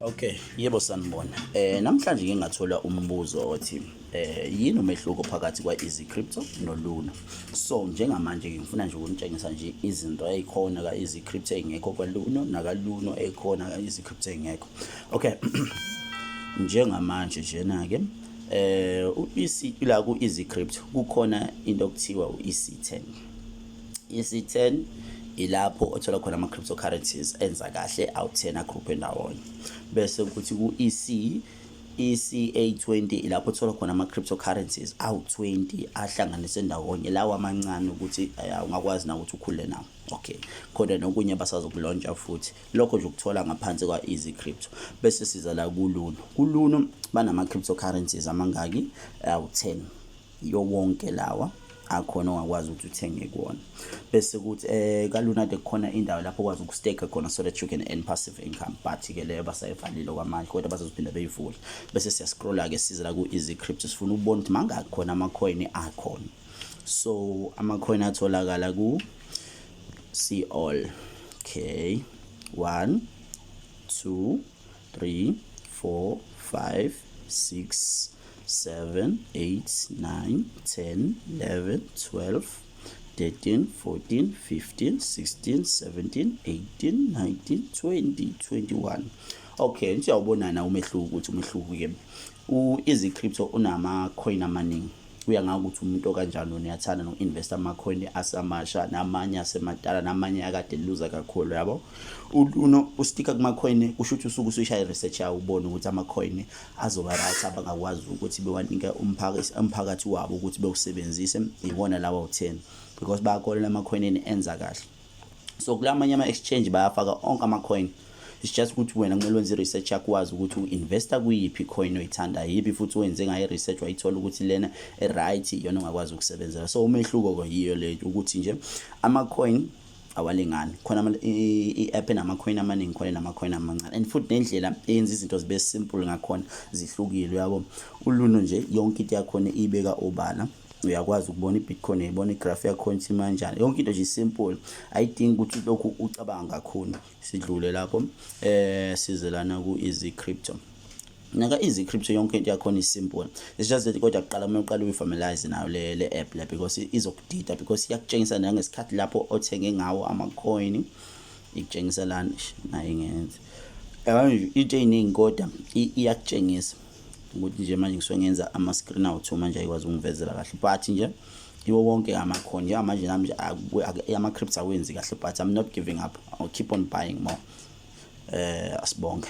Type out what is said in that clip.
Okay, yebo sanibona. Namhlanje ngike ngathola umbuzo othi yini umehluko phakathi kwa-EasyCrypto noLuno. So njengamanje ngifuna nje ukunitshengisa nje izinto ezikhona ka-EasyCrypto engekho kwaLuno nakaLuno ekhona ka-EasyCrypto engekho. Okay. Njengamanje njena ke la ku-EasyCrypto kukhona into okuthiwa u-EC10. EC10 ilapho othola khona ama-cryptocurrencies enza kahle awu-10 agruphe ndawonye. Bese kuthi ECA20 ilapho uthola khona ama-cryptocurrencies awu-20 ahlanganise ndawonye lawa amancane ukuthi ungakwazi na ukuthi ukhule nawo. Okay, khona nokunye basazokulontsha futhi lokho nje ukuthola ngaphansi kwa-EasyCrypto. Bese siza la kuLuno banama-cryptocurrencies amangaki awu-10 yo wonke lawa akhona ongakwazi ukuthi uthenge kuona. Bese kuthi kaLuno kukhona indawo lapho ukwazi ukustake khona so that you can earn passive income, but ke leyo basayivalile kwamanje kodwa bazoziphinda beyivule. Bese siya scrolla ke size la ku-EasyCrypto sifuna ukubona ukuthi mangaki khona ama-coin akhona. So ama-coin atholakala ku see all. Okay, 1 2 3 4 5 6 7 8 9 10 11 12 13 14 15 16 17 18 19 20 21. Okay, ngisiyawubona na umehluko ukuthi umehluko ke u-EasyCrypto unama coin amaningi. Kuya ngaka ukuthi umuntu kanjani uyathanda no-invest ama-coin asamasha namanye asemadala namanye akade loser kakhulu yabo. uLuno ustika kuma-coin kusho ukuthi usuku usuyishaya research yawo ubone ukuthi ama-coin azoba right abangakwazi ukuthi bewanika umphakathi wabo ukuthi bewusebenzise ibona lawa u10 because bayakholela ama-coin enza kahle. So kulamanye ama-exchange bayafaka onke ama-coin. It's just ukuthi wena kumele wenze research yakho wazi ukuthi uinvesta kuyiphi coin oyithanda yipi futhi wenze ngayo research wayithola ukuthi lena right iyona ongakwazi ukusebenzela. So umehluko ko yiyo le ukuthi nje ama-coin awalingani, khona i-app enama-coin amaningi khona nama-coin amancane and futhi nendlela eyenza izinto zibe simple ngakhona zihlukile yabo. uLuno nje yonke into yakhona ibeka obala, uyakwazi ukubona iBitcoin uyibona igraph yakho ukuthi manjani, yonke into nje simple ayidingi ukuthi lokhu ucabanga kakhulu. Sidlule lapho size lana ku-EasyCrypto. Naka EasyCrypto yonke into yakhona isimple. It's just that kodwa kuqala uma uqala uyifamiliarize nayo le app la because izokudida because iyakutshengisa nangesikhathi lapho othenge ngawo ama-coin ikutshengisa lana nayo ingenza into eziningi kodwa iyakutshengisa ukuthi nje manje ngisuke ngenza ama-screen out manje ayikwazi ungivezela kahle but nje iwo wonke ama-coin njengamanje nami ama-crypto awenzi kahle but I'm not giving up. I'll keep on buying more. Asibonge.